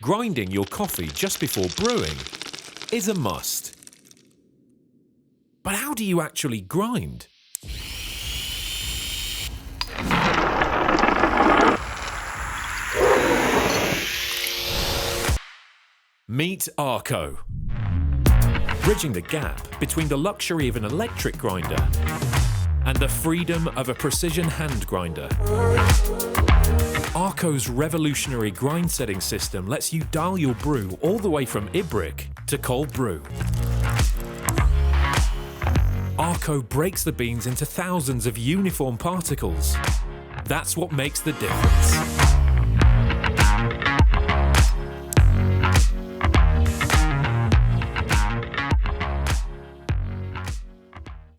grinding your coffee just before brewing is a must. But how do you actually grind? Meet Arco, bridging the gap between the luxury of an electric grinder and the freedom of a precision hand grinder. Arco's revolutionary grind setting system lets you dial your brew all the way from Ibrick to cold brew. Arco breaks the beans into thousands of uniform particles. That's what makes the difference.